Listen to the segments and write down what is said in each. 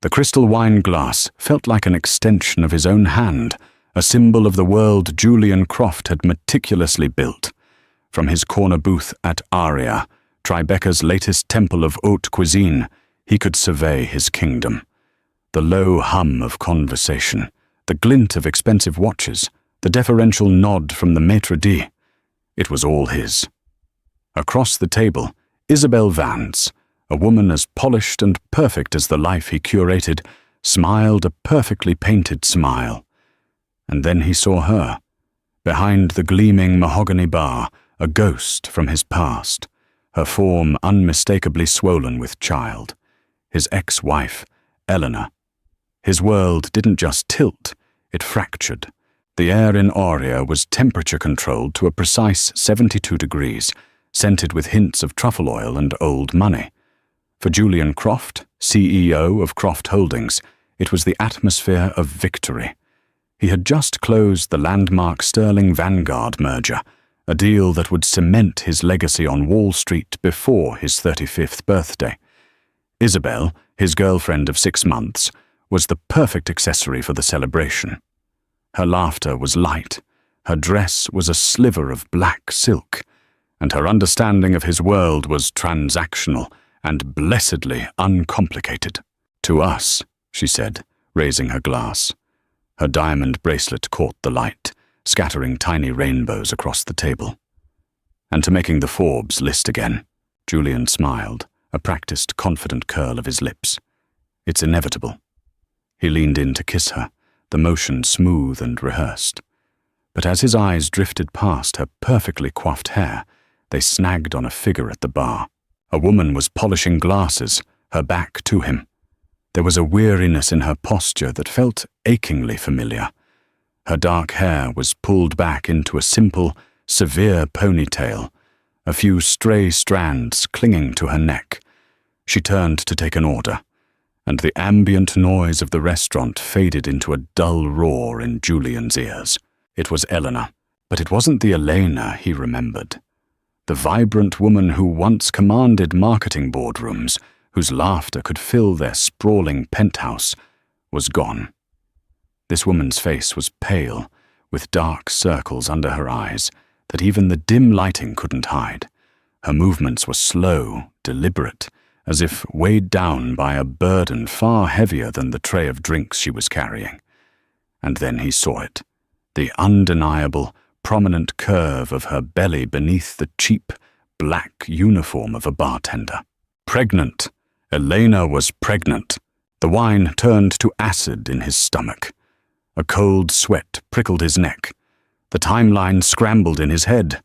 The crystal wine glass felt like an extension of his own hand, a symbol of the world Julian Croft had meticulously built. From his corner booth at Aria, Tribeca's latest temple of haute cuisine, he could survey his kingdom. The low hum of conversation, the glint of expensive watches, the deferential nod from the maitre d'. It was all his. Across the table, Isabel Vance, a woman as polished and perfect as the life he curated, smiled a perfectly painted smile. And then he saw her. Behind the gleaming mahogany bar, a ghost from his past, her form unmistakably swollen with child. His ex-wife, Eleanor. His world didn't just tilt, it fractured. The air in Aurea was temperature-controlled to a precise 72 degrees, scented with hints of truffle oil and old money. For Julian Croft, CEO of Croft Holdings, it was the atmosphere of victory. He had just closed the landmark Sterling Vanguard merger, a deal that would cement his legacy on Wall Street before his 35th birthday. Isabel, his girlfriend of 6 months, was the perfect accessory for the celebration. Her laughter was light, her dress was a sliver of black silk, and her understanding of his world was transactional and blessedly uncomplicated. "To us," she said, raising her glass. Her diamond bracelet caught the light, scattering tiny rainbows across the table. "And to making the Forbes list again," Julian smiled, a practiced, confident curl of his lips. "It's inevitable." He leaned in to kiss her, the motion smooth and rehearsed. But as his eyes drifted past her perfectly coiffed hair, they snagged on a figure at the bar. A woman was polishing glasses, her back to him. There was a weariness in her posture that felt achingly familiar. Her dark hair was pulled back into a simple, severe ponytail, a few stray strands clinging to her neck. She turned to take an order, and the ambient noise of the restaurant faded into a dull roar in Julian's ears. It was Eleanor, but it wasn't the Elena he remembered. The vibrant woman who once commanded marketing boardrooms, whose laughter could fill their sprawling penthouse, was gone. This woman's face was pale, with dark circles under her eyes that even the dim lighting couldn't hide. Her movements were slow, deliberate, as if weighed down by a burden far heavier than the tray of drinks she was carrying. And then he saw it, the undeniable, prominent curve of her belly beneath the cheap, black uniform of a bartender. Pregnant. Elena was pregnant. The wine turned to acid in his stomach. A cold sweat prickled his neck. The timeline scrambled in his head.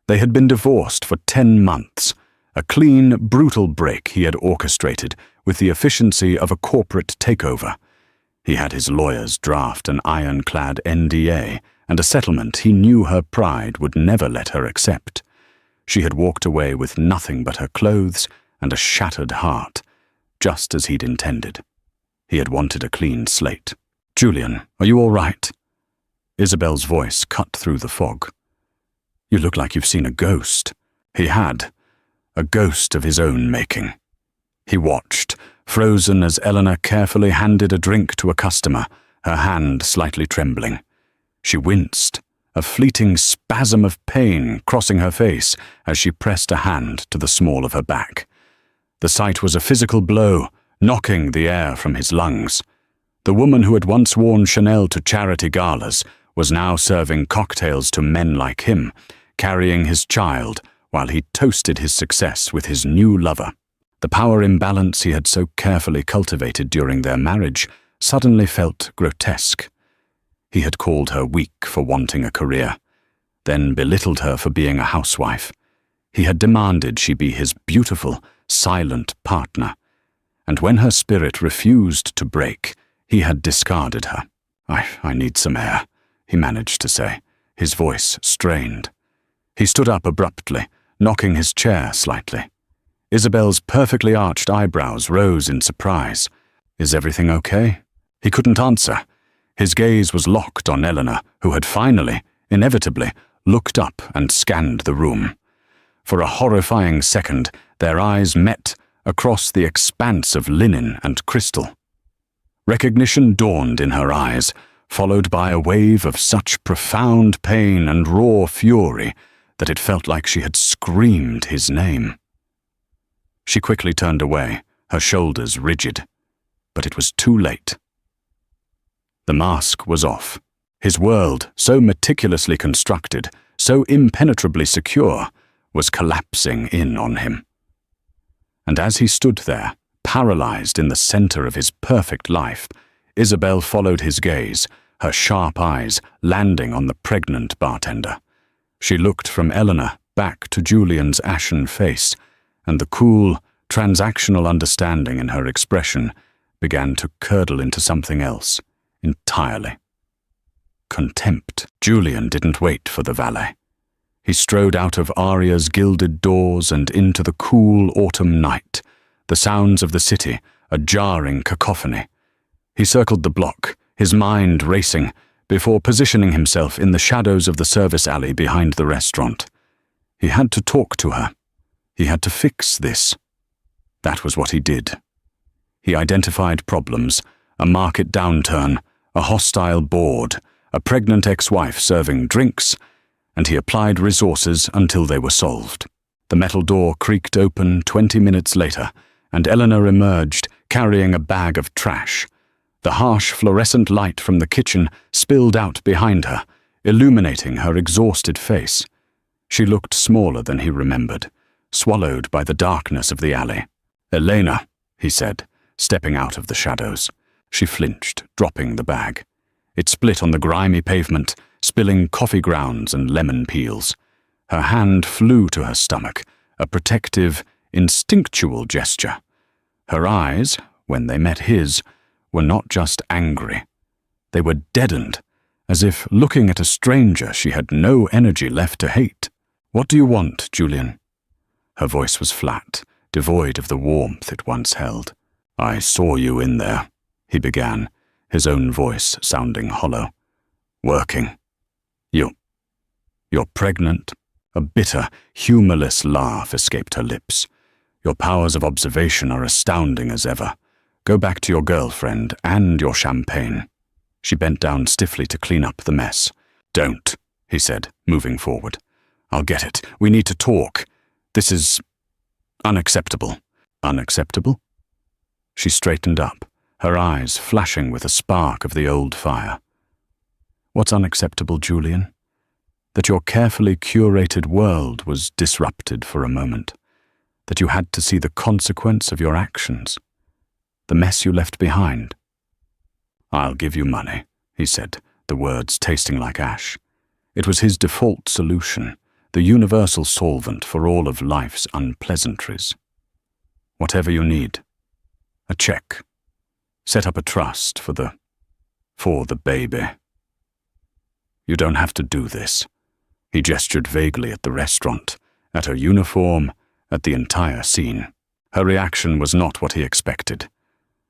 They had been divorced for 10 months, a clean, brutal break he had orchestrated with the efficiency of a corporate takeover. He had his lawyers draft an ironclad NDA and a settlement he knew her pride would never let her accept. She had walked away with nothing but her clothes and a shattered heart, just as he'd intended. He had wanted a clean slate. "Julian, are you all right?" Isabel's voice cut through the fog. "You look like you've seen a ghost." He had. A ghost of his own making. He watched, frozen as Eleanor carefully handed a drink to a customer, her hand slightly trembling. She winced, a fleeting spasm of pain crossing her face as she pressed a hand to the small of her back. The sight was a physical blow, knocking the air from his lungs. The woman who had once worn Chanel to charity galas was now serving cocktails to men like him, carrying his child while he toasted his success with his new lover. The power imbalance he had so carefully cultivated during their marriage suddenly felt grotesque. He had called her weak for wanting a career, then belittled her for being a housewife. He had demanded she be his beautiful, silent partner, and when her spirit refused to break, he had discarded her. I need some air," he managed to say, his voice strained. He stood up abruptly, knocking his chair slightly. Isabel's perfectly arched eyebrows rose in surprise. "Is everything okay?" He couldn't answer. His gaze was locked on Eleanor, who had finally, inevitably, looked up and scanned the room. For a horrifying second, their eyes met across the expanse of linen and crystal. Recognition dawned in her eyes, followed by a wave of such profound pain and raw fury that it felt like she had screamed his name. She quickly turned away, her shoulders rigid, but it was too late. The mask was off. His world, so meticulously constructed, so impenetrably secure, was collapsing in on him. And as he stood there, paralyzed in the center of his perfect life, Isabel followed his gaze, her sharp eyes landing on the pregnant bartender. She looked from Eleanor back to Julian's ashen face, and the cool, transactional understanding in her expression began to curdle into something else entirely. Contempt. Julian didn't wait for the valet. He strode out of Aria's gilded doors and into the cool autumn night, the sounds of the city a jarring cacophony. He circled the block, his mind racing, before positioning himself in the shadows of the service alley behind the restaurant. He had to talk to her. He had to fix this. That was what he did. He identified problems, a market downturn, a hostile board, a pregnant ex-wife serving drinks, and he applied resources until they were solved. The metal door creaked open 20 minutes later, and Eleanor emerged, carrying a bag of trash. The harsh fluorescent light from the kitchen spilled out behind her, illuminating her exhausted face. She looked smaller than he remembered, swallowed by the darkness of the alley. "Elena," he said, stepping out of the shadows. She flinched, dropping the bag. It split on the grimy pavement, spilling coffee grounds and lemon peels. Her hand flew to her stomach, a protective, instinctual gesture. Her eyes, when they met his, were not just angry. They were deadened, as if looking at a stranger she had no energy left to hate. "What do you want, Julian?" Her voice was flat, devoid of the warmth it once held. "I saw you in there," he began, his own voice sounding hollow. "Working. You're pregnant?" A bitter, humorless laugh escaped her lips. "Your powers of observation are astounding as ever. Go back to your girlfriend and your champagne." She bent down stiffly to clean up the mess. "Don't," he said, moving forward. "I'll get it. We need to talk. This is unacceptable." "Unacceptable?" She straightened up, her eyes flashing with a spark of the old fire. "What's unacceptable, Julian? That your carefully curated world was disrupted for a moment. That you had to see the consequence of your actions. The mess you left behind." "I'll give you money," he said, the words tasting like ash. It was his default solution, the universal solvent for all of life's unpleasantries. "Whatever you need. A check. Set up a trust for the baby." "You don't have to do this." He gestured vaguely at the restaurant, at her uniform, at the entire scene. Her reaction was not what he expected.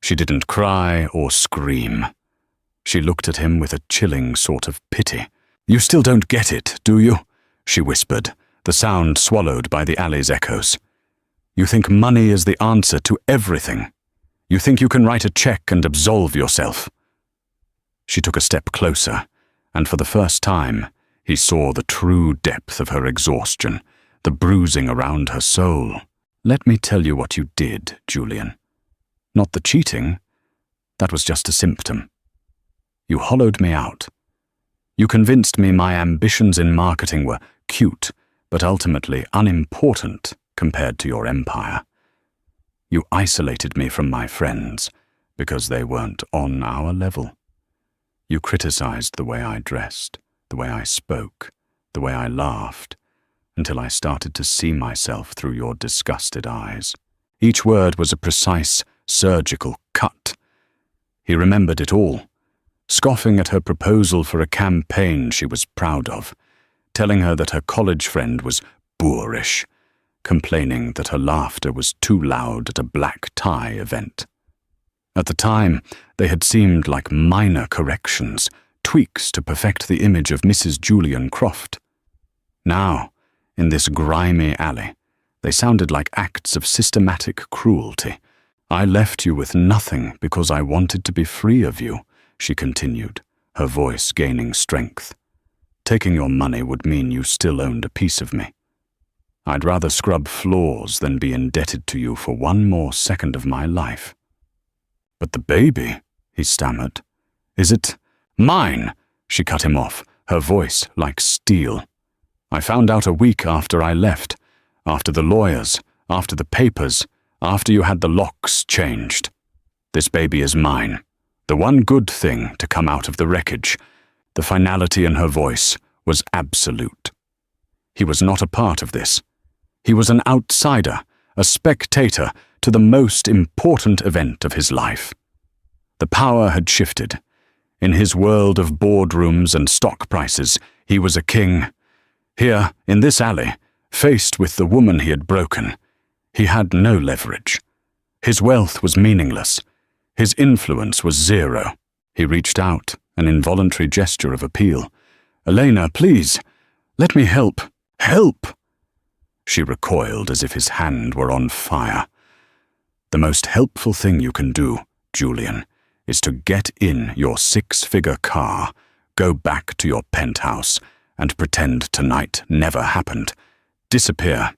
She didn't cry or scream. She looked at him with a chilling sort of pity. "You still don't get it, do you?" she whispered, the sound swallowed by the alley's echoes. "You think money is the answer to everything. You think you can write a check and absolve yourself." She took a step closer, and for the first time, he saw the true depth of her exhaustion, the bruising around her soul. "Let me tell you what you did, Julian. Not the cheating. That was just a symptom. You hollowed me out. You convinced me my ambitions in marketing were cute, but ultimately unimportant compared to your empire. You isolated me from my friends because they weren't on our level. You criticized the way I dressed, the way I spoke, the way I laughed, until I started to see myself through your disgusted eyes. Each word was a precise, surgical cut. He remembered it all, scoffing at her proposal for a campaign she was proud of, telling her that her college friend was boorish, complaining that her laughter was too loud at a black tie event. At the time, they had seemed like minor corrections, tweaks to perfect the image of Mrs. Julian Croft. Now, in this grimy alley, they sounded like acts of systematic cruelty. I left you with nothing because I wanted to be free of you, she continued, her voice gaining strength. Taking your money would mean you still owned a piece of me. I'd rather scrub floors than be indebted to you for one more second of my life. But the baby, he stammered. Is it mine? She cut him off, her voice like steel. I found out a week after I left, after the lawyers, after the papers, after you had the locks changed. This baby is mine. The one good thing to come out of the wreckage. The finality in her voice was absolute. He was not a part of this. He was an outsider, a spectator to the most important event of his life. The power had shifted. In his world of boardrooms and stock prices, he was a king. Here, in this alley, faced with the woman he had broken, he had no leverage. His wealth was meaningless. His influence was zero. He reached out, an involuntary gesture of appeal. Elena, please, let me help. Help! She recoiled as if his hand were on fire. The most helpful thing you can do, Julian, is to get in your 6-figure car, go back to your penthouse, and pretend tonight never happened. Disappear.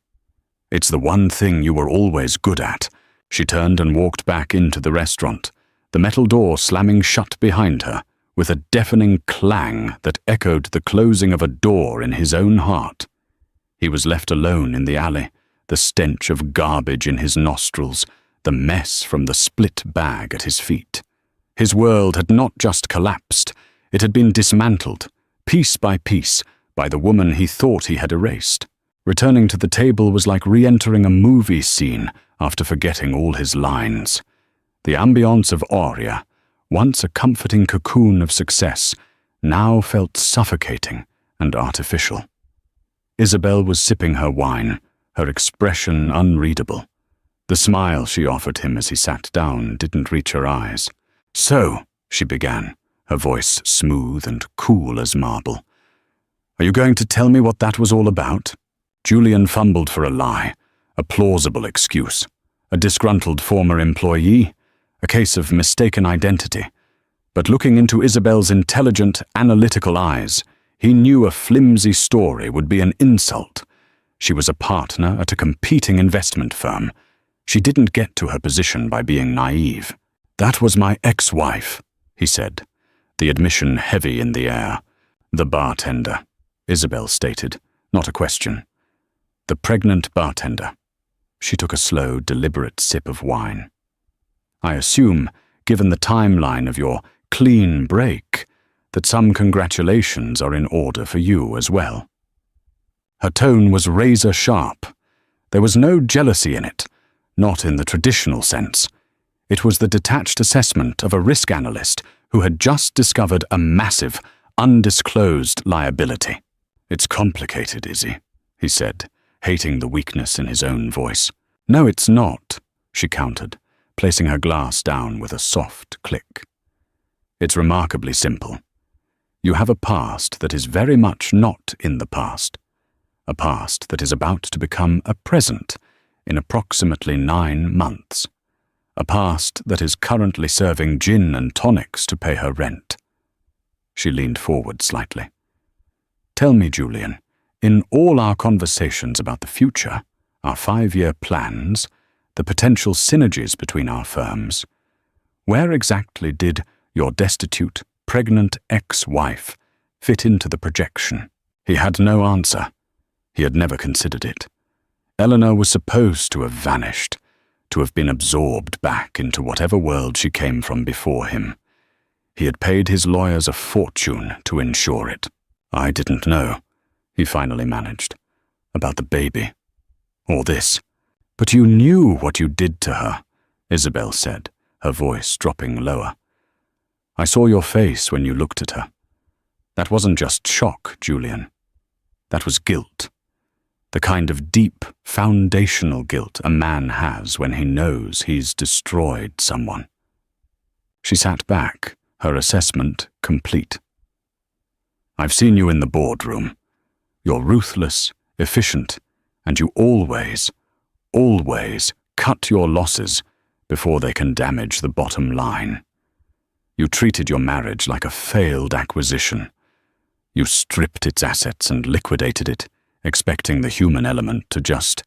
It's the one thing you were always good at. She turned and walked back into the restaurant, the metal door slamming shut behind her, with a deafening clang that echoed the closing of a door in his own heart. He was left alone in the alley, the stench of garbage in his nostrils, the mess from the split bag at his feet. His world had not just collapsed, it had been dismantled, piece by piece, by the woman he thought he had erased. Returning to the table was like re-entering a movie scene after forgetting all his lines. The ambience of Aurea, once a comforting cocoon of success, now felt suffocating and artificial. Isabel was sipping her wine, her expression unreadable. The smile she offered him as he sat down didn't reach her eyes. So, she began, her voice smooth and cool as marble. Are you going to tell me what that was all about? Julian fumbled for a lie, a plausible excuse, a disgruntled former employee, a case of mistaken identity. But looking into Isabel's intelligent, analytical eyes, he knew a flimsy story would be an insult. She was a partner at a competing investment firm. She didn't get to her position by being naive. That was my ex-wife, he said, the admission heavy in the air. The bartender, Isabel stated, not a question. The pregnant bartender. She took a slow, deliberate sip of wine. I assume, given the timeline of your clean break, that some congratulations are in order for you as well. Her tone was razor sharp. There was no jealousy in it, not in the traditional sense. It was the detached assessment of a risk analyst who had just discovered a massive, undisclosed liability. It's complicated, Izzy, he said, hating the weakness in his own voice. No, it's not, she countered, placing her glass down with a soft click. It's remarkably simple. You have a past that is very much not in the past, a past that is about to become a present in approximately 9 months, a past that is currently serving gin and tonics to pay her rent. She leaned forward slightly. Tell me, Julian, in all our conversations about the future, our 5-year plans, the potential synergies between our firms, where exactly did your destitute, pregnant ex-wife fit into the projection? He had no answer. He had never considered it. Eleanor was supposed to have vanished, to have been absorbed back into whatever world she came from before him. He had paid his lawyers a fortune to ensure it. I didn't know, he finally managed, about the baby. Or this. But you knew what you did to her, Isabel said, her voice dropping lower. I saw your face when you looked at her. That wasn't just shock, Julian. That was guilt. The kind of deep, foundational guilt a man has when he knows he's destroyed someone. She sat back, her assessment complete. I've seen you in the boardroom. You're ruthless, efficient, and you always cut your losses, before they can damage the bottom line. You treated your marriage like a failed acquisition. You stripped its assets and liquidated it, expecting the human element to just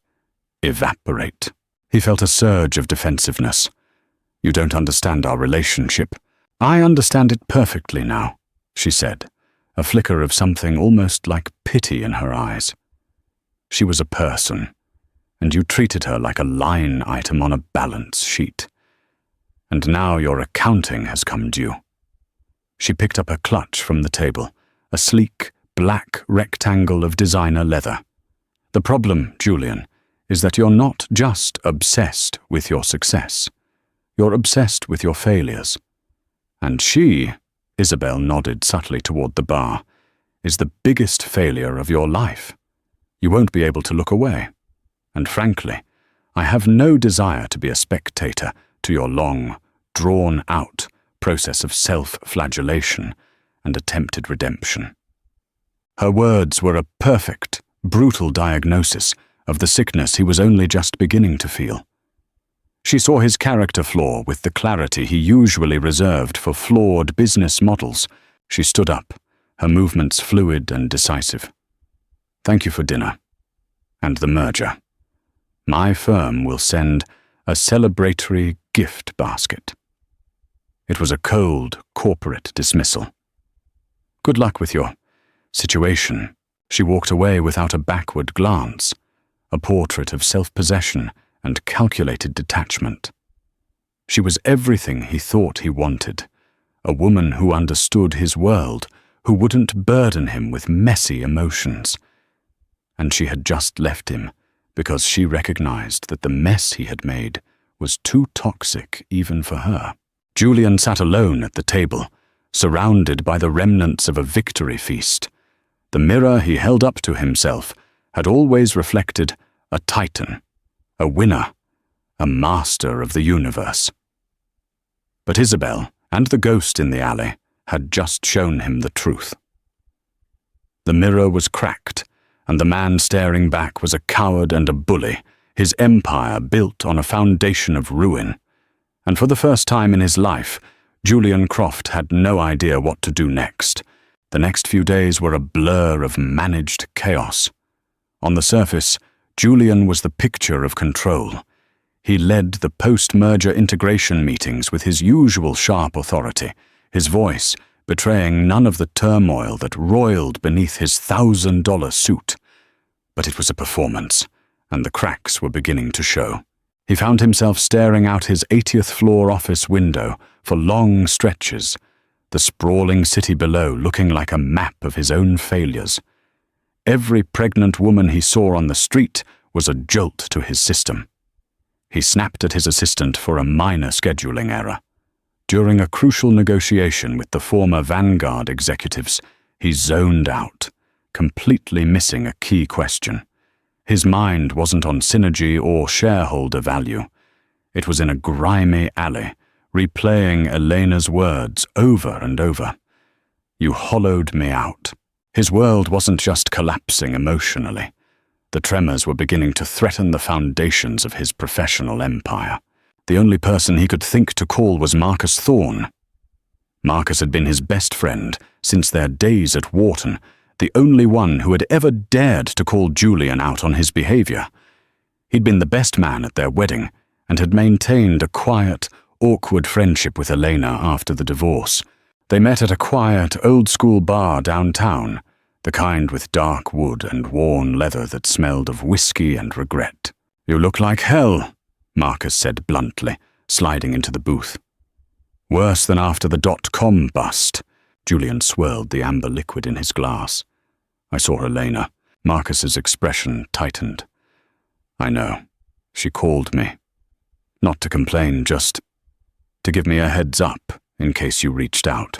evaporate. He felt a surge of defensiveness. You don't understand our relationship. I understand it perfectly now, she said, a flicker of something almost like pity in her eyes. She was a person, and you treated her like a line item on a balance sheet. And now your accounting has come due. She picked up her clutch from the table, a sleek, black rectangle of designer leather. The problem, Julian, is that you're not just obsessed with your success. You're obsessed with your failures. And she, Isabel nodded subtly toward the bar, is the biggest failure of your life. You won't be able to look away. And frankly, I have no desire to be a spectator to your long, drawn-out process of self-flagellation and attempted redemption. Her words were a perfect, brutal diagnosis of the sickness he was only just beginning to feel. She saw his character flaw with the clarity he usually reserved for flawed business models. She stood up, her movements fluid and decisive. Thank you for dinner. And the merger. My firm will send a celebratory gift basket. It was a cold, corporate dismissal. Good luck with your situation. She walked away without a backward glance, a portrait of self-possession and calculated detachment. She was everything he thought he wanted, a woman who understood his world, who wouldn't burden him with messy emotions. And she had just left him because she recognized that the mess he had made was too toxic even for her. Julian sat alone at the table, surrounded by the remnants of a victory feast. The mirror he held up to himself had always reflected a titan, a winner, a master of the universe. But Isabel and the ghost in the alley had just shown him the truth. The mirror was cracked, and the man staring back was a coward and a bully, his empire built on a foundation of ruin. And for the first time in his life, Julian Croft had no idea what to do next. The next few days were a blur of managed chaos. On the surface, Julian was the picture of control. He led the post-merger integration meetings with his usual sharp authority, his voice betraying none of the turmoil that roiled beneath his $1,000 suit. But it was a performance, and the cracks were beginning to show. He found himself staring out his 80th floor office window for long stretches, the sprawling city below looking like a map of his own failures. Every pregnant woman he saw on the street was a jolt to his system. He snapped at his assistant for a minor scheduling error. During a crucial negotiation with the former Vanguard executives, he zoned out, completely missing a key question. His mind wasn't on synergy or shareholder value. It was in a grimy alley, replaying Elena's words over and over. You hollowed me out. His world wasn't just collapsing emotionally. The tremors were beginning to threaten the foundations of his professional empire. The only person he could think to call was Marcus Thorne. Marcus had been his best friend since their days at Wharton, the only one who had ever dared to call Julian out on his behavior. He'd been the best man at their wedding and had maintained a quiet, awkward friendship with Elena after the divorce. They met at a quiet, old-school bar downtown, the kind with dark wood and worn leather that smelled of whiskey and regret. "You look like hell," Marcus said bluntly, sliding into the booth. "Worse than after the .com bust." Julian swirled the amber liquid in his glass. "I saw Elena." Marcus's expression tightened. "I know. She called me. Not to complain, just to give me a heads up in case you reached out.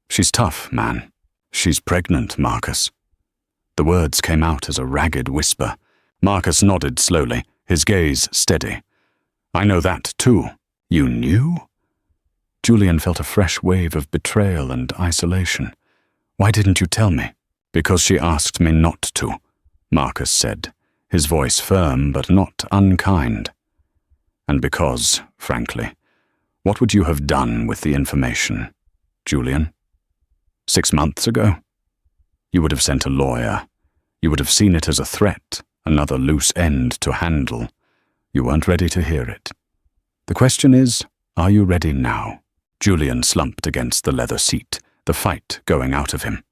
She's tough, man. She's pregnant, Marcus." The words came out as a ragged whisper. Marcus nodded slowly, his gaze steady. "I know that, too." "You knew?" Julian felt a fresh wave of betrayal and isolation. "Why didn't you tell me?" "Because she asked me not to," Marcus said, his voice firm but not unkind. And because, frankly, what would you have done with the information, Julian? 6 months ago? You would have sent a lawyer. You would have seen it as a threat, another loose end to handle. You weren't ready to hear it. The question is, are you ready now? Julian slumped against the leather seat, the fight going out of him.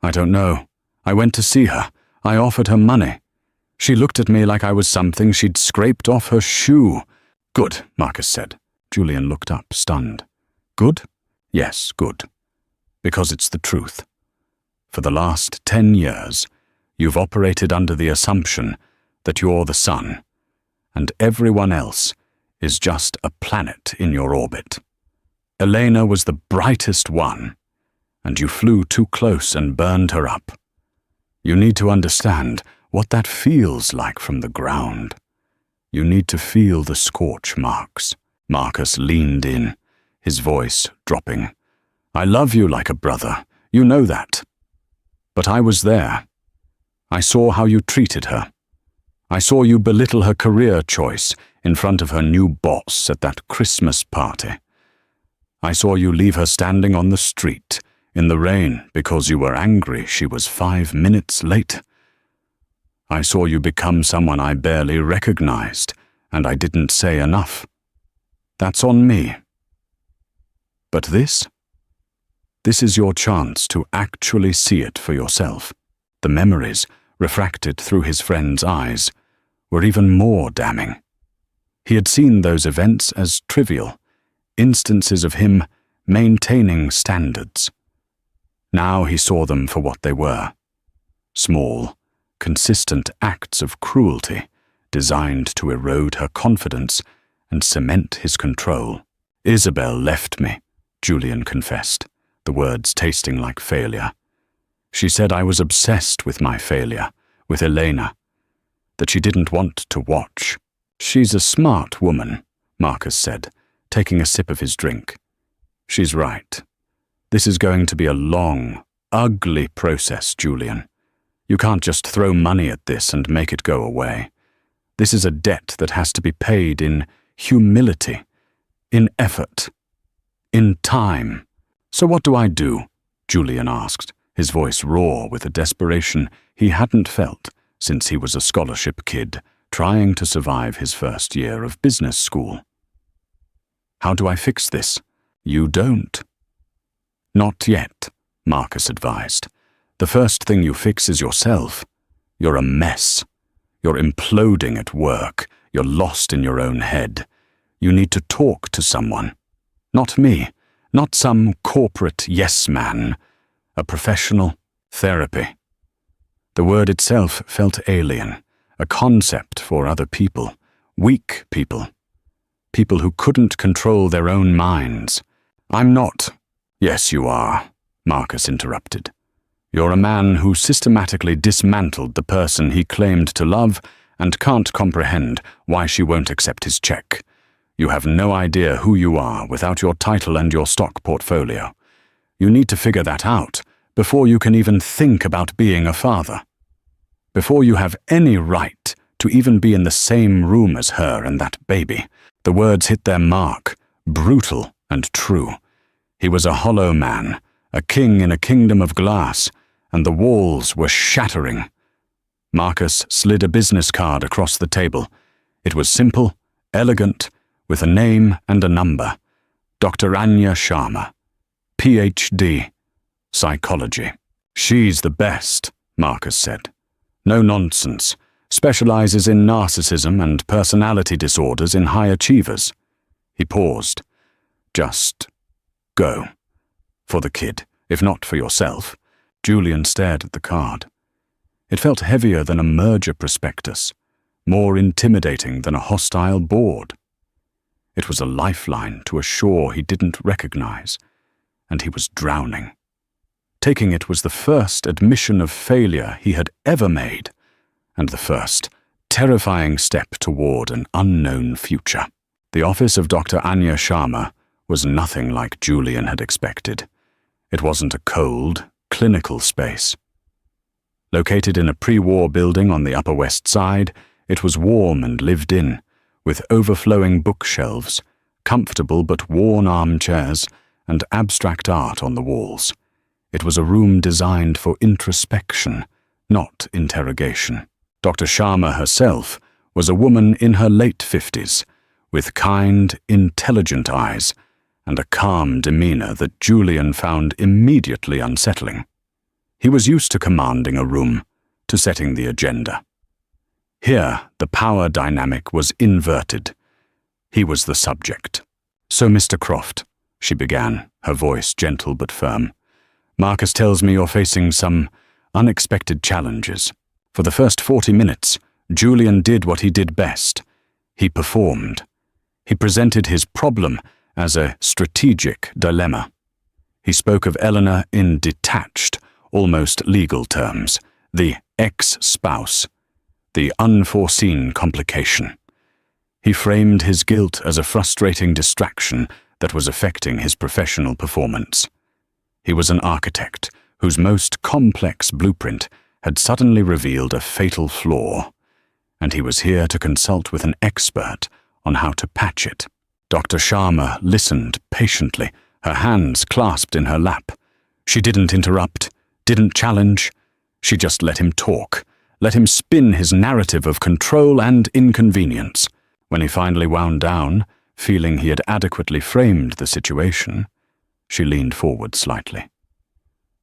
I don't know. I went to see her. I offered her money. She looked at me like I was something she'd scraped off her shoe. Good, Marcus said. Julian looked up, stunned. Good? Yes, good. Because it's the truth. For the last 10 years, you've operated under the assumption that you're the sun, and everyone else is just a planet in your orbit. Elena was the brightest one, and you flew too close and burned her up. You need to understand what that feels like from the ground. You need to feel the scorch marks. Marcus leaned in, his voice dropping. I love you like a brother, you know that. But I was there. I saw how you treated her. I saw you belittle her career choice in front of her new boss at that Christmas party. I saw you leave her standing on the street in the rain because you were angry she was 5 minutes late. I saw you become someone I barely recognized, and I didn't say enough. That's on me. But this is your chance to actually see it for yourself. The memories, refracted through his friend's eyes, were even more damning. He had seen those events as trivial, instances of him maintaining standards. Now he saw them for what they were. Small, consistent acts of cruelty designed to erode her confidence and cement his control. Isabel left me, Julian confessed, the words tasting like failure. She said I was obsessed with my failure, with Elena, that she didn't want to watch. She's a smart woman, Marcus said, taking a sip of his drink. She's right. This is going to be a long, ugly process, Julian. You can't just throw money at this and make it go away. This is a debt that has to be paid in humility, in effort, in time. So what do I do? Julian asked, his voice raw with a desperation he hadn't felt since he was a scholarship kid trying to survive his first year of business school. How do I fix this? You don't. Not yet, Marcus advised. The first thing you fix is yourself. You're a mess. You're imploding at work. You're lost in your own head. You need to talk to someone. Not me. Not some corporate yes man. A professional. Therapy. The word itself felt alien, a concept for other people, weak people. People who couldn't control their own minds. I'm not. Yes, you are, Marcus interrupted. You're a man who systematically dismantled the person he claimed to love and can't comprehend why she won't accept his check. You have no idea who you are without your title and your stock portfolio. You need to figure that out before you can even think about being a father. Before you have any right to even be in the same room as her and that baby. The words hit their mark, brutal and true. He was a hollow man, a king in a kingdom of glass, and the walls were shattering. Marcus slid a business card across the table. It was simple, elegant, with a name and a number. Dr. Anya Sharma, Ph.D., Psychology. She's the best, Marcus said. No nonsense. Specializes in narcissism and personality disorders in high achievers. He paused. Just go. For the kid, if not for yourself. Julian stared at the card. It felt heavier than a merger prospectus, more intimidating than a hostile board. It was a lifeline to a shore he didn't recognize, and he was drowning. Taking it was the first admission of failure he had ever made, and the first terrifying step toward an unknown future. The office of Dr. Anya Sharma was nothing like Julian had expected. It wasn't a cold, clinical space. Located in a pre-war building on the Upper West Side, it was warm and lived in, with overflowing bookshelves, comfortable but worn armchairs, and abstract art on the walls. It was a room designed for introspection, not interrogation. Dr. Sharma herself was a woman in her late 50s, with kind, intelligent eyes and a calm demeanor that Julian found immediately unsettling. He was used to commanding a room, to setting the agenda. Here, the power dynamic was inverted. He was the subject. "So, Mr. Croft," she began, her voice gentle but firm, "Marcus tells me you're facing some unexpected challenges." For the first 40 minutes, Julian did what he did best. He performed. He presented his problem as a strategic dilemma. He spoke of Eleanor in detached, almost legal terms, the ex-spouse, the unforeseen complication. He framed his guilt as a frustrating distraction that was affecting his professional performance. He was an architect whose most complex blueprint had suddenly revealed a fatal flaw, and he was here to consult with an expert on how to patch it. Dr. Sharma listened patiently, her hands clasped in her lap. She didn't interrupt, didn't challenge. She just let him talk, let him spin his narrative of control and inconvenience. When he finally wound down, feeling he had adequately framed the situation, she leaned forward slightly.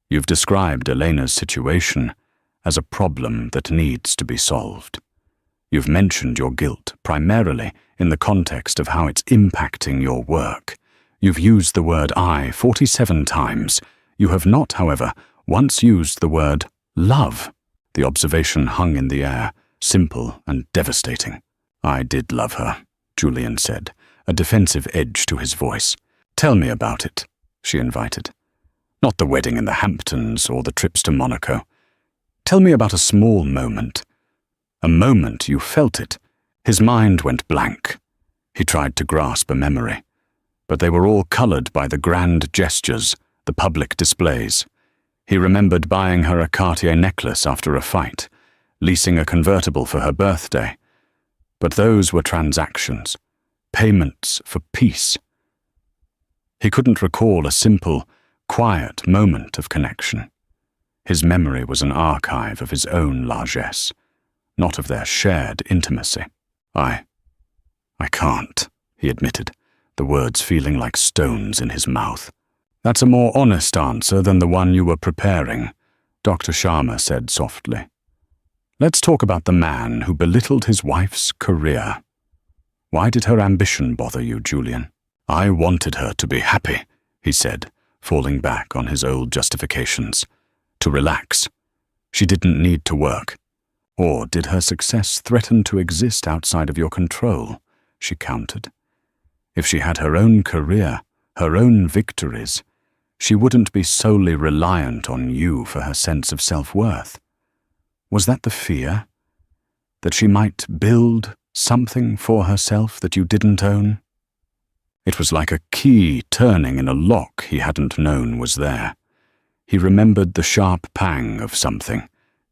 "You've described Elena's situation as a problem that needs to be solved. You've mentioned your guilt primarily in the context of how it's impacting your work. You've used the word I 47 times. You have not, however, once used the word love." The observation hung in the air, simple and devastating. "I did love her," Julian said, a defensive edge to his voice. "Tell me about it," she invited. "Not the wedding in the Hamptons or the trips to Monaco. Tell me about a small moment. A moment you felt it." His mind went blank. He tried to grasp a memory, but they were all colored by the grand gestures, the public displays. He remembered buying her a Cartier necklace after a fight, leasing a convertible for her birthday. But those were transactions, payments for peace. He couldn't recall a simple, quiet moment of connection. His memory was an archive of his own largesse, not of their shared intimacy. I can't," he admitted, the words feeling like stones in his mouth. "That's a more honest answer than the one you were preparing," Dr. Sharma said softly. "Let's talk about the man who belittled his wife's career. Why did her ambition bother you, Julian?" "I wanted her to be happy," he said, falling back on his old justifications. "To relax. She didn't need to work. Or did her success threaten to exist outside of your control?" she countered. "If she had her own career, her own victories, she wouldn't be solely reliant on you for her sense of self-worth. Was that the fear? That she might build something for herself that you didn't own?" It was like a key turning in a lock he hadn't known was there. He remembered the sharp pang of something,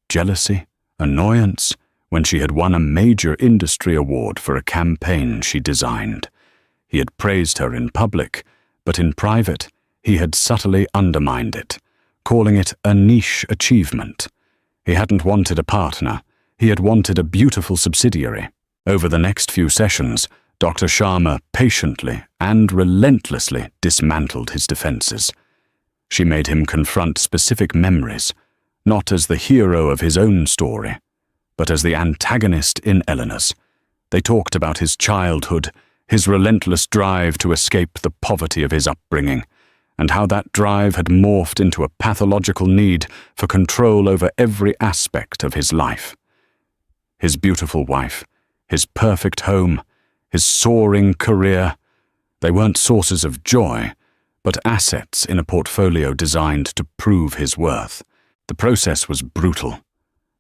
jealousy, annoyance, when she had won a major industry award for a campaign she designed. He had praised her in public, but in private, he had subtly undermined it, calling it a niche achievement. He hadn't wanted a partner, he had wanted a beautiful subsidiary. Over the next few sessions, Dr. Sharma patiently and relentlessly dismantled his defenses. She made him confront specific memories, not as the hero of his own story, but as the antagonist in Eleanor's. They talked about his childhood, his relentless drive to escape the poverty of his upbringing, and how that drive had morphed into a pathological need for control over every aspect of his life. His beautiful wife, his perfect home, his soaring career, they weren't sources of joy, but assets in a portfolio designed to prove his worth. The process was brutal.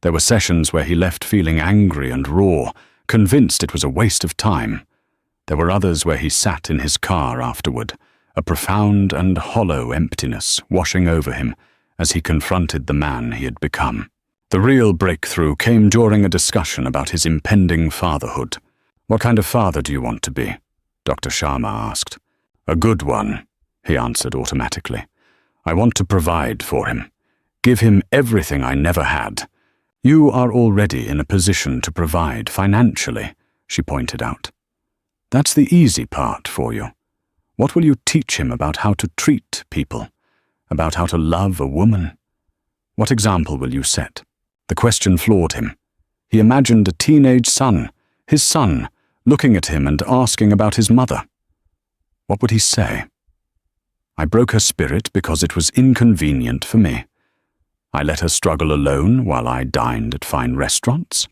There were sessions where he left feeling angry and raw, convinced it was a waste of time. There were others where he sat in his car afterward, a profound and hollow emptiness washing over him as he confronted the man he had become. The real breakthrough came during a discussion about his impending fatherhood. "What kind of father do you want to be?" Dr. Sharma asked. "A good one," he answered automatically. "I want to provide for him. Give him everything I never had." "You are already in a position to provide financially," she pointed out. "That's the easy part for you. What will you teach him about how to treat people? About how to love a woman? What example will you set?" The question floored him. He imagined a teenage son, his son, looking at him and asking about his mother. What would he say? "I broke her spirit because it was inconvenient for me. I let her struggle alone while I dined at fine restaurants."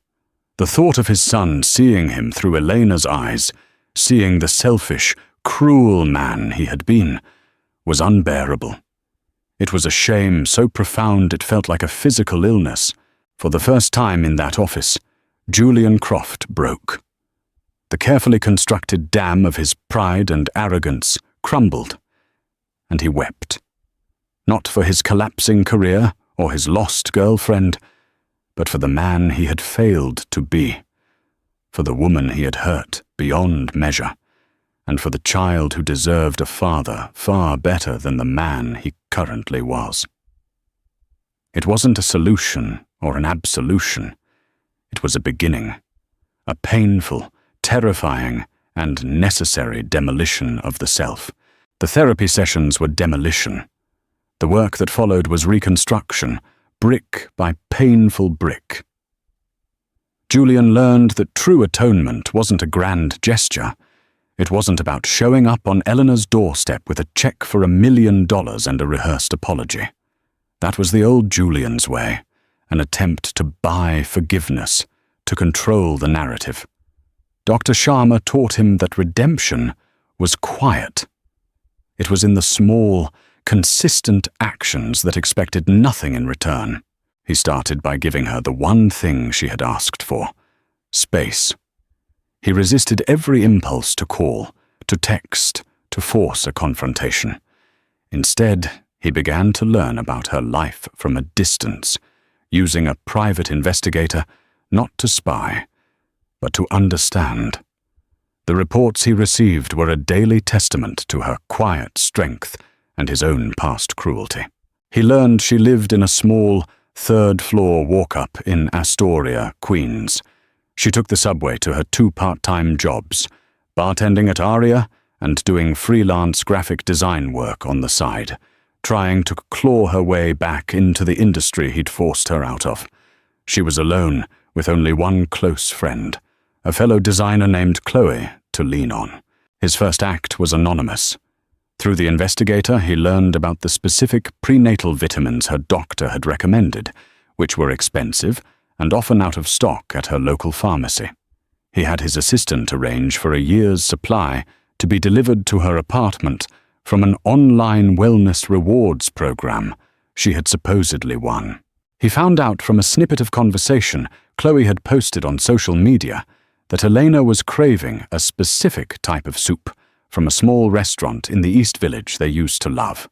The thought of his son seeing him through Elena's eyes, seeing the selfish, cruel man he had been, was unbearable. It was a shame so profound it felt like a physical illness. For the first time in that office, Julian Croft broke. The carefully constructed dam of his pride and arrogance crumbled, and he wept. Not for his collapsing career or his lost girlfriend, but for the man he had failed to be, for the woman he had hurt beyond measure, and for the child who deserved a father far better than the man he currently was. It wasn't a solution or an absolution. It was a beginning, a painful, terrifying, and necessary demolition of the self. The therapy sessions were demolition. The work that followed was reconstruction, brick by painful brick. Julian learned that true atonement wasn't a grand gesture. It wasn't about showing up on Eleanor's doorstep with a check for $1 million and a rehearsed apology. That was the old Julian's way, an attempt to buy forgiveness, to control the narrative. Dr. Sharma taught him that redemption was quiet. It was in the small, consistent actions that expected nothing in return. He started by giving her the one thing she had asked for: space. He resisted every impulse to call, to text, to force a confrontation. Instead, he began to learn about her life from a distance, using a private investigator not to spy, but to understand. The reports he received were a daily testament to her quiet strength and his own past cruelty. He learned she lived in a small, third-floor walk-up in Astoria, Queens. She took the subway to her 2 part-time jobs, bartending at Aria and doing freelance graphic design work on the side, trying to claw her way back into the industry he'd forced her out of. She was alone, with only one close friend, a fellow designer named Chloe, to lean on. His first act was anonymous. Through the investigator, he learned about the specific prenatal vitamins her doctor had recommended, which were expensive and often out of stock at her local pharmacy. He had his assistant arrange for a year's supply to be delivered to her apartment from an online wellness rewards program she had supposedly won. He found out from a snippet of conversation Chloe had posted on social media that Elena was craving a specific type of soup from a small restaurant in the East Village they used to love.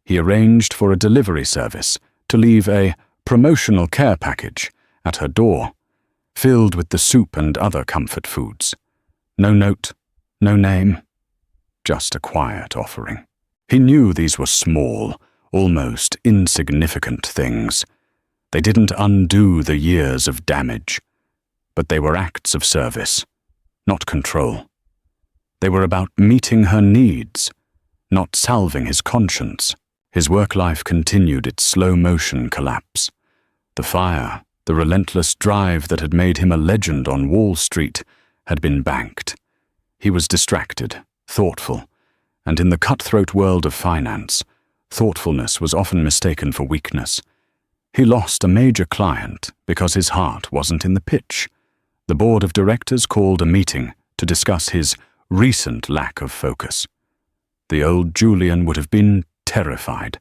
He arranged for a delivery service to leave a promotional care package at her door, filled with the soup and other comfort foods. No note, no name, just a quiet offering. He knew these were small, almost insignificant things. They didn't undo the years of damage, but they were acts of service, not control. They were about meeting her needs, not salving his conscience. His work life continued its slow-motion collapse. The fire, the relentless drive that had made him a legend on Wall Street, had been banked. He was distracted, thoughtful, and in the cutthroat world of finance, thoughtfulness was often mistaken for weakness. He lost a major client because his heart wasn't in the pitch. The board of directors called a meeting to discuss his recent lack of focus. The old Julian would have been terrified,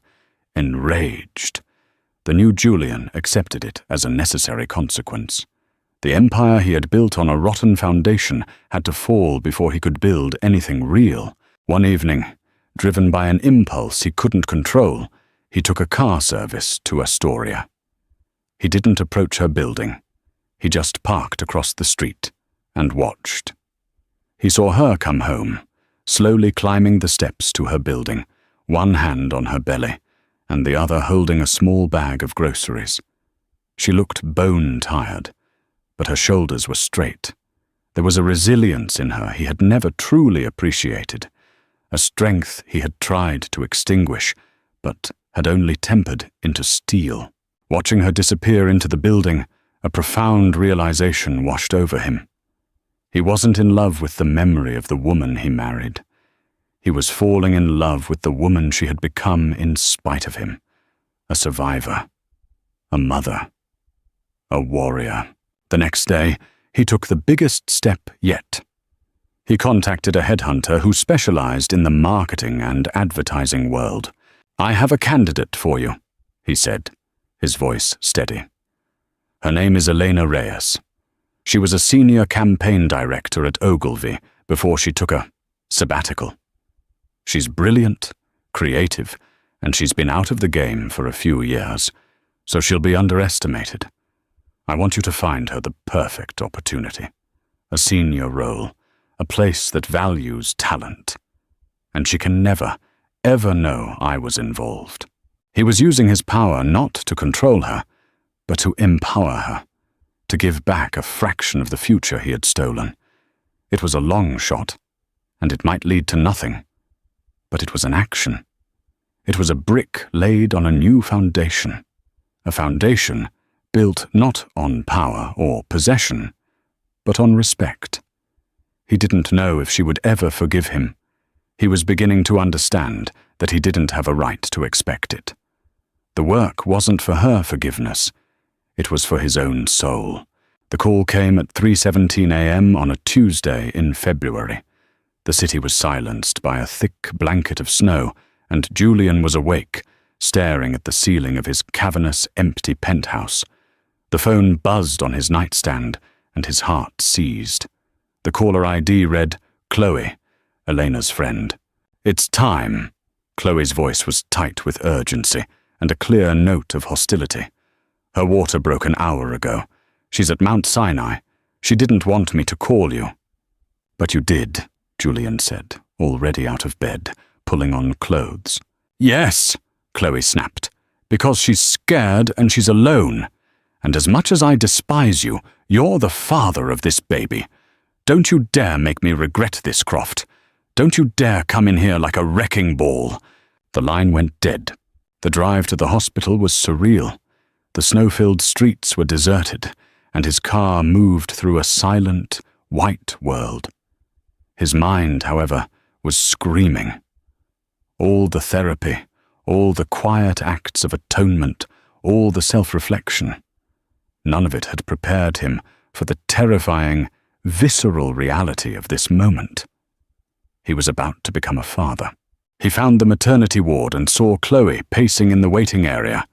enraged. The new Julian accepted it as a necessary consequence. The empire he had built on a rotten foundation had to fall before he could build anything real. One evening, driven by an impulse he couldn't control, he took a car service to Astoria. He didn't approach her building. He just parked across the street, and watched. He saw her come home, slowly climbing the steps to her building, one hand on her belly, and the other holding a small bag of groceries. She looked bone-tired, but her shoulders were straight. There was a resilience in her he had never truly appreciated, a strength he had tried to extinguish, but had only tempered into steel. Watching her disappear into the building, a profound realization washed over him. He wasn't in love with the memory of the woman he married. He was falling in love with the woman she had become in spite of him. A survivor. A mother. A warrior. The next day, he took the biggest step yet. He contacted a headhunter who specialized in the marketing and advertising world. "I have a candidate for you," he said, his voice steady. "Her name is Elena Reyes. She was a senior campaign director at Ogilvy before she took a sabbatical. She's brilliant, creative, and she's been out of the game for a few years, so she'll be underestimated. I want you to find her the perfect opportunity, a senior role, a place that values talent. And she can never, ever know I was involved." He was using his power not to control her, but to empower her, to give back a fraction of the future he had stolen. It was a long shot, and it might lead to nothing, but it was an action. It was a brick laid on a new foundation, a foundation built not on power or possession, but on respect. He didn't know if she would ever forgive him. He was beginning to understand that he didn't have a right to expect it. The work wasn't for her forgiveness. It was for his own soul. The call came at 3:17 a.m. on a Tuesday in February. The city was silenced by a thick blanket of snow, and Julian was awake, staring at the ceiling of his cavernous, empty penthouse. The phone buzzed on his nightstand, and his heart seized. The caller ID read, "Chloe," Elena's friend. "It's time." Chloe's voice was tight with urgency, and a clear note of hostility. "Her water broke an hour ago. She's at Mount Sinai. She didn't want me to call you." "But you did," Julian said, already out of bed, pulling on clothes. "Yes," Chloe snapped, "because she's scared and she's alone. And as much as I despise you, you're the father of this baby. Don't you dare make me regret this, Croft. Don't you dare come in here like a wrecking ball." The line went dead. The drive to the hospital was surreal. The snow-filled streets were deserted, and his car moved through a silent, white world. His mind, however, was screaming. All the therapy, all the quiet acts of atonement, all the self-reflection. None of it had prepared him for the terrifying, visceral reality of this moment. He was about to become a father. He found the maternity ward and saw Chloe pacing in the waiting area.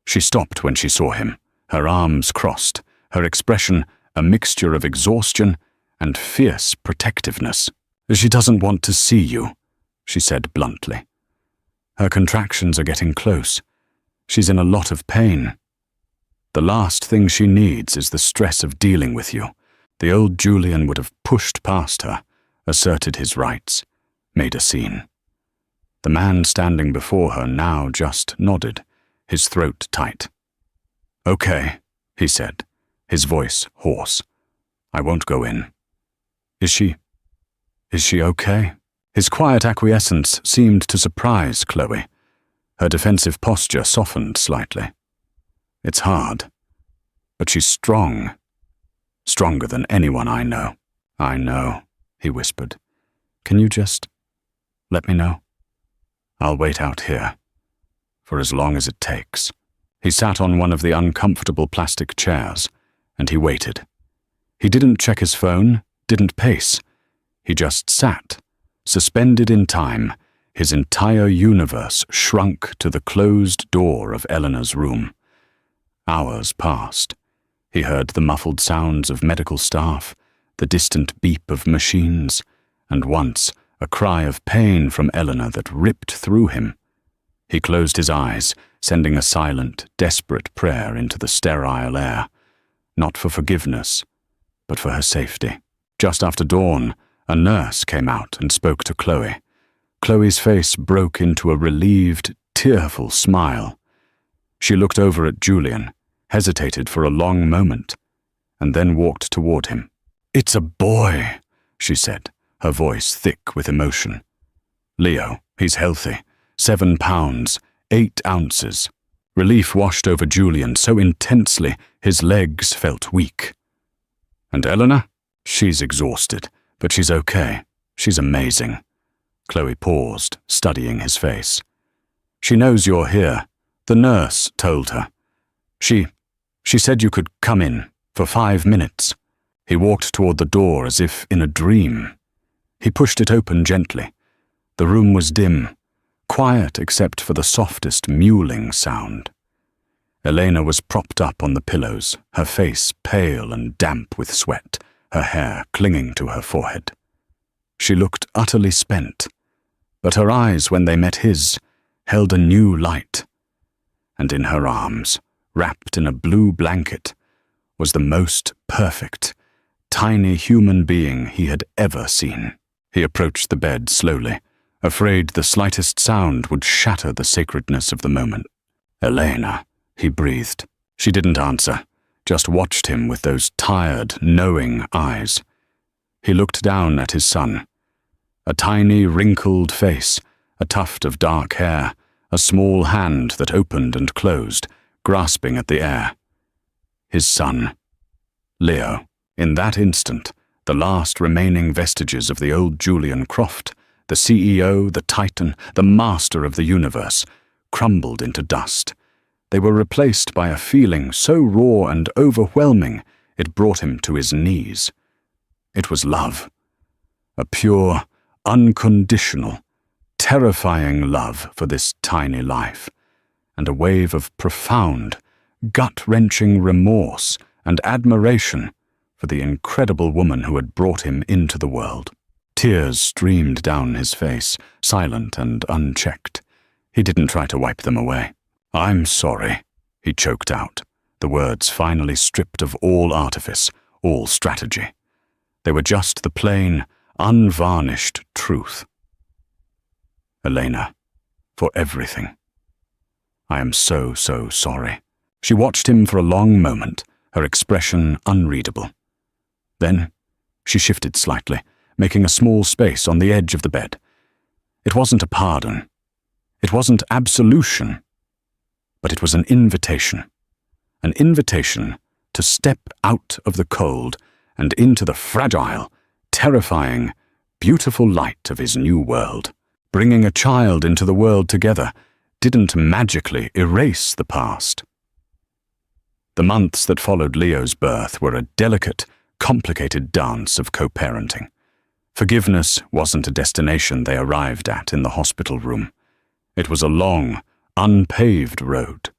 She stopped when she saw him, her arms crossed, her expression a mixture of exhaustion and fierce protectiveness. "She doesn't want to see you," she said bluntly. "Her contractions are getting close. She's in a lot of pain. The last thing she needs is the stress of dealing with you." The old Julian would have pushed past her, asserted his rights, made a scene. The man standing before her now just nodded, his throat tight. "Okay," he said, his voice hoarse. "I won't go in." Is she okay?" His quiet acquiescence seemed to surprise Chloe. Her defensive posture softened slightly. "It's hard, but she's strong. Stronger than anyone I know." "I know," he whispered. "Can you just let me know? I'll wait out here, for as long as it takes." He sat on one of the uncomfortable plastic chairs, and he waited. He didn't check his phone, didn't pace. He just sat, suspended in time, his entire universe shrunk to the closed door of Eleanor's room. Hours passed. He heard the muffled sounds of medical staff, the distant beep of machines, and once a cry of pain from Eleanor that ripped through him. He closed his eyes, sending a silent, desperate prayer into the sterile air, not for forgiveness, but for her safety. Just after dawn, a nurse came out and spoke to Chloe. Chloe's face broke into a relieved, tearful smile. She looked over at Julian, hesitated for a long moment, and then walked toward him. "It's a boy," she said, her voice thick with emotion. "Leo, he's healthy. 7 pounds, 8 ounces. Relief washed over Julian so intensely his legs felt weak. "And Eleanor? She's exhausted, but she's okay. She's amazing." Chloe paused, studying his face. "She knows you're here. The nurse told her. She said you could come in for 5 minutes." He walked toward the door as if in a dream. He pushed it open gently. The room was dim, quiet except for the softest mewling sound. Elena was propped up on the pillows, her face pale and damp with sweat, her hair clinging to her forehead. She looked utterly spent, but her eyes, when they met his, held a new light. And in her arms, wrapped in a blue blanket, was the most perfect, tiny human being he had ever seen. He approached the bed slowly, afraid the slightest sound would shatter the sacredness of the moment. "Elena," he breathed. She didn't answer, just watched him with those tired, knowing eyes. He looked down at his son. A tiny, wrinkled face, a tuft of dark hair, a small hand that opened and closed, grasping at the air. His son, Leo. In that instant, the last remaining vestiges of the old Julian Croft, the CEO, the titan, the master of the universe, crumbled into dust. They were replaced by a feeling so raw and overwhelming it brought him to his knees. It was love. A pure, unconditional, terrifying love for this tiny life, and a wave of profound, gut-wrenching remorse and admiration for the incredible woman who had brought him into the world. Tears streamed down his face, silent and unchecked. He didn't try to wipe them away. "I'm sorry," he choked out, the words finally stripped of all artifice, all strategy. They were just the plain, unvarnished truth. "Elena, for everything. I am so sorry." She watched him for a long moment, her expression unreadable. Then she shifted slightly, making a small space on the edge of the bed. It wasn't a pardon. It wasn't absolution. But it was an invitation to step out of the cold and into the fragile, terrifying, beautiful light of his new world. Bringing a child into the world together didn't magically erase the past. The months that followed Leo's birth were a delicate, complicated dance of co-parenting. Forgiveness wasn't a destination they arrived at in the hospital room. It was a long, unpaved road.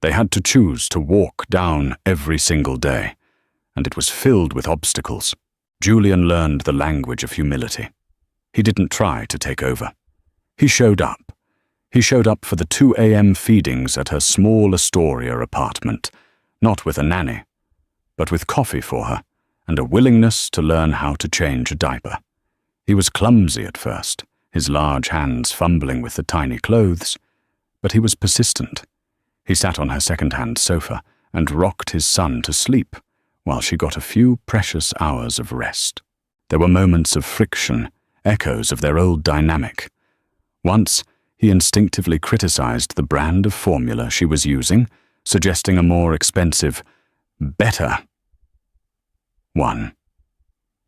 They had to choose to walk down every single day, and it was filled with obstacles. Julian learned the language of humility. He didn't try to take over. He showed up. He showed up for the 2 a.m. feedings at her small Astoria apartment, not with a nanny, but with coffee for her and a willingness to learn how to change a diaper. He was clumsy at first, his large hands fumbling with the tiny clothes, but he was persistent. He sat on her second-hand sofa and rocked his son to sleep while she got a few precious hours of rest. There were moments of friction, echoes of their old dynamic. Once, he instinctively criticized the brand of formula she was using, suggesting a more expensive, better one.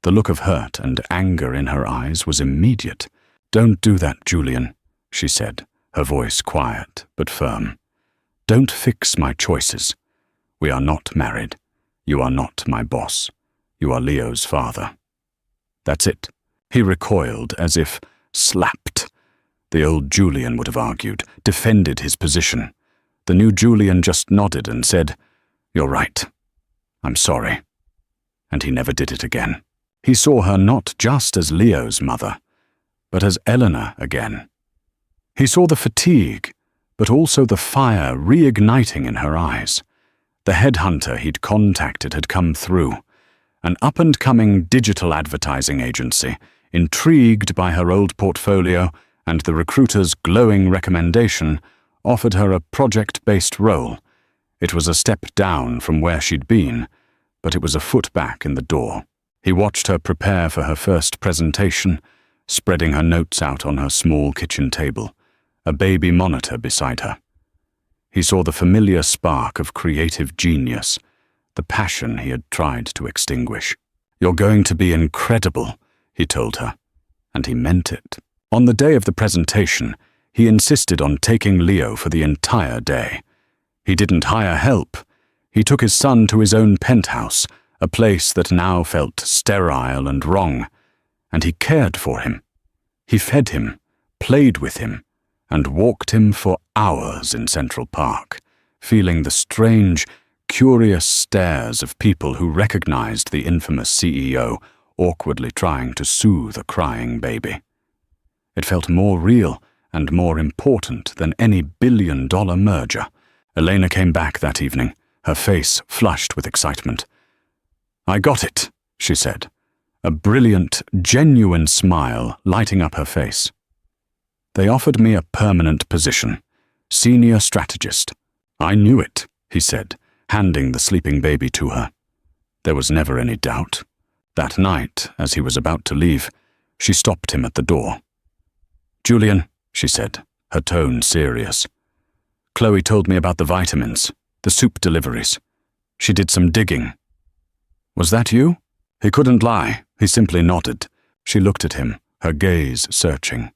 The look of hurt and anger in her eyes was immediate. "Don't do that, Julian," she said, her voice quiet but firm. "Don't fix my choices. We are not married. You are not my boss. You are Leo's father." That's it. He recoiled as if slapped. The old Julian would have argued, defended his position. The new Julian just nodded and said, "You're right. I'm sorry." And he never did it again. He saw her not just as Leo's mother, but as Eleanor again. He saw the fatigue, but also the fire reigniting in her eyes. The headhunter he'd contacted had come through, an up-and-coming digital advertising agency, intrigued by her old portfolio and the recruiter's glowing recommendation, offered her a project-based role. It was a step down from where she'd been, but it was a foot back in the door. He watched her prepare for her first presentation, spreading her notes out on her small kitchen table, a baby monitor beside her. He saw the familiar spark of creative genius, the passion he had tried to extinguish. "You're going to be incredible," he told her, and he meant it. On the day of the presentation, he insisted on taking Leo for the entire day. He didn't hire help. He took his son to his own penthouse, a place that now felt sterile and wrong, and he cared for him. He fed him, played with him, and walked him for hours in Central Park, feeling the strange, curious stares of people who recognized the infamous CEO awkwardly trying to soothe a crying baby. It felt more real and more important than any billion-dollar merger. Elena came back that evening, her face flushed with excitement. "I got it," she said, a brilliant, genuine smile lighting up her face. "They offered me a permanent position, senior strategist. I knew it," he said, handing the sleeping baby to her. There was never any doubt. That night, as he was about to leave, she stopped him at the door. "Julian," she said, her tone serious. "Chloe told me about the vitamins, the soup deliveries. She did some digging." "Was that you?" He couldn't lie. He simply nodded. She looked at him, her gaze searching.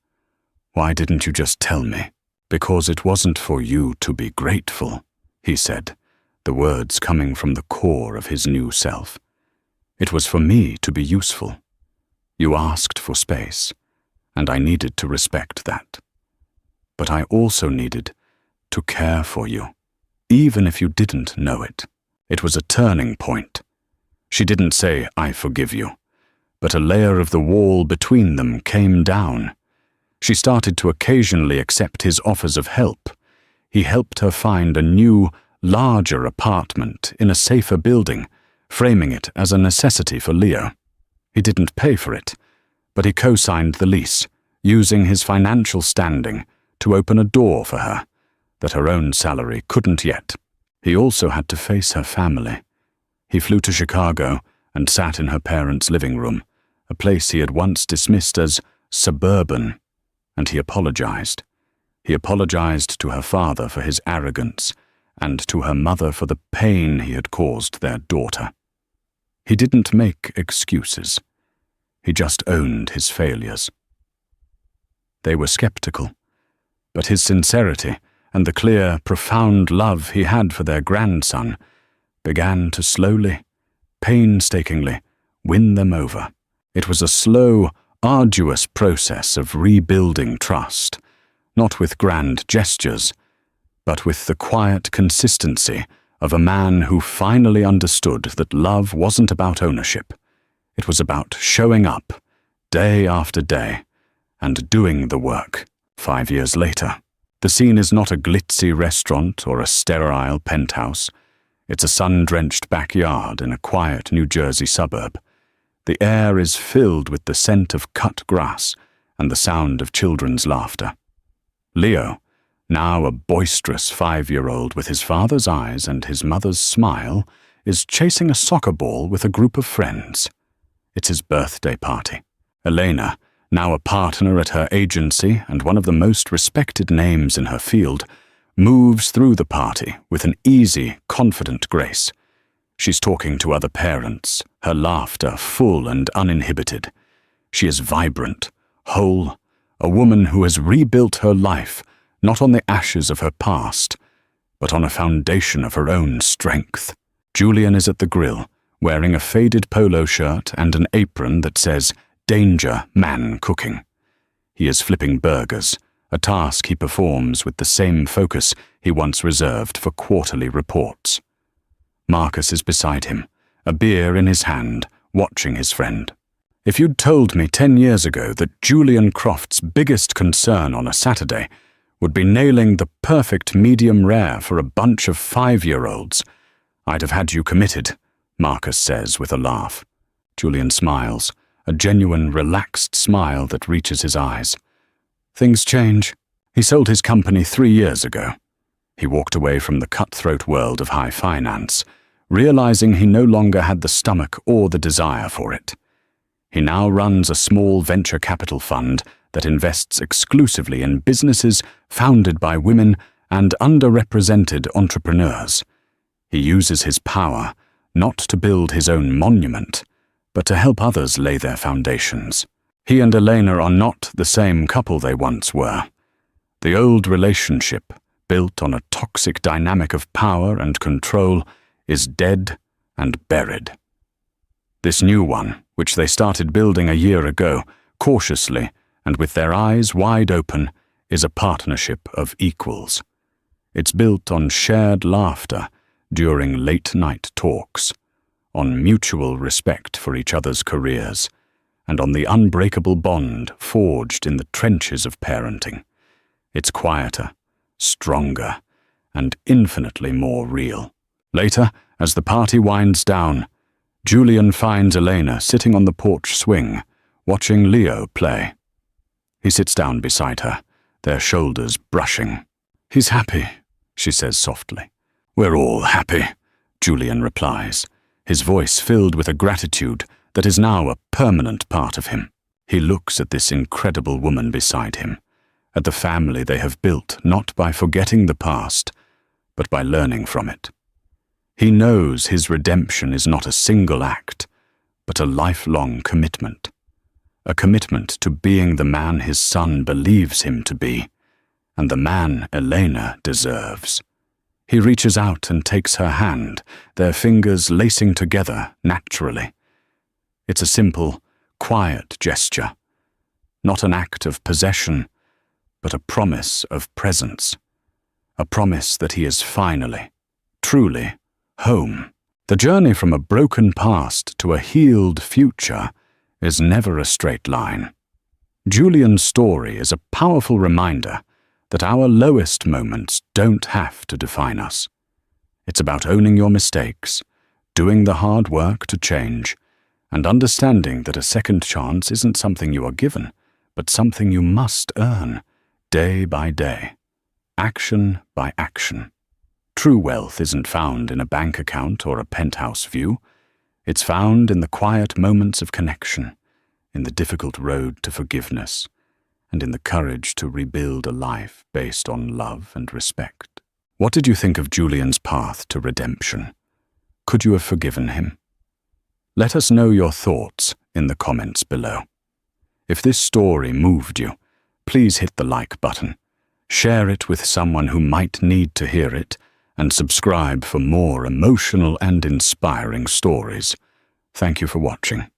"Why didn't you just tell me?" "Because it wasn't for you to be grateful," he said, the words coming from the core of his new self. "It was for me to be useful. You asked for space, and I needed to respect that. But I also needed to care for you, even if you didn't know it." It was a turning point. She didn't say, "I forgive you," but a layer of the wall between them came down. She started to occasionally accept his offers of help. He helped her find a new, larger apartment in a safer building, framing it as a necessity for Leo. He didn't pay for it, but he co-signed the lease, using his financial standing to open a door for her that her own salary couldn't yet. He also had to face her family. He flew to Chicago and sat in her parents' living room, a place he had once dismissed as suburban, and he apologized. He apologized to her father for his arrogance, and to her mother for the pain he had caused their daughter. He didn't make excuses. He just owned his failures. They were skeptical, but his sincerity and the clear, profound love he had for their grandson began to slowly, painstakingly, win them over. It was a slow, arduous process of rebuilding trust, not with grand gestures, but with the quiet consistency of a man who finally understood that love wasn't about ownership. It was about showing up, day after day, and doing the work. 5 years later, the scene is not a glitzy restaurant or a sterile penthouse. It's a sun-drenched backyard in a quiet New Jersey suburb. The air is filled with the scent of cut grass and the sound of children's laughter. Leo, now a boisterous 5-year-old with his father's eyes and his mother's smile, is chasing a soccer ball with a group of friends. It's his birthday party. Elena, now a partner at her agency and one of the most respected names in her field, moves through the party with an easy, confident grace. She's talking to other parents, her laughter full and uninhibited. She is vibrant, whole, a woman who has rebuilt her life, not on the ashes of her past, but on a foundation of her own strength. Julian is at the grill, wearing a faded polo shirt and an apron that says, "Danger, man cooking." He is flipping burgers, a task he performs with the same focus he once reserved for quarterly reports. Marcus is beside him, a beer in his hand, watching his friend. If you'd told me 10 years ago that Julian Croft's biggest concern on a Saturday would be nailing the perfect medium rare for a bunch of 5-year-olds, I'd have had you committed, Marcus says with a laugh. Julian smiles, a genuine, relaxed smile that reaches his eyes. Things change. He sold his company 3 years ago. He walked away from the cutthroat world of high finance, realizing he no longer had the stomach or the desire for it. He now runs a small venture capital fund that invests exclusively in businesses founded by women and underrepresented entrepreneurs. He uses his power not to build his own monument, but to help others lay their foundations. He and Elena are not the same couple they once were. The old relationship, built on a toxic dynamic of power and control, is dead and buried. This new one, which they started building a year ago, cautiously and with their eyes wide open, is a partnership of equals. It's built on shared laughter during late-night talks, on mutual respect for each other's careers, and on the unbreakable bond forged in the trenches of parenting. It's quieter, stronger, and infinitely more real. Later, as the party winds down, Julian finds Elena sitting on the porch swing, watching Leo play. He sits down beside her, their shoulders brushing. "He's happy," she says softly. "We're all happy," Julian replies, his voice filled with a gratitude that is now a permanent part of him. He looks at this incredible woman beside him, at the family they have built not by forgetting the past, but by learning from it. He knows his redemption is not a single act, but a lifelong commitment. A commitment to being the man his son believes him to be, and the man Elena deserves. He reaches out and takes her hand, their fingers lacing together naturally. It's a simple, quiet gesture, not an act of possession, but a promise of presence, a promise that he is finally, truly, home. The journey from a broken past to a healed future is never a straight line. Julian's story is a powerful reminder that our lowest moments don't have to define us. It's about owning your mistakes, doing the hard work to change, and understanding that a second chance isn't something you are given, but something you must earn, day by day, action by action. True wealth isn't found in a bank account or a penthouse view. It's found in the quiet moments of connection, in the difficult road to forgiveness, and in the courage to rebuild a life based on love and respect. What did you think of Julian's path to redemption? Could you have forgiven him? Let us know your thoughts in the comments below. If this story moved you, please hit the like button, share it with someone who might need to hear it, and subscribe for more emotional and inspiring stories. Thank you for watching.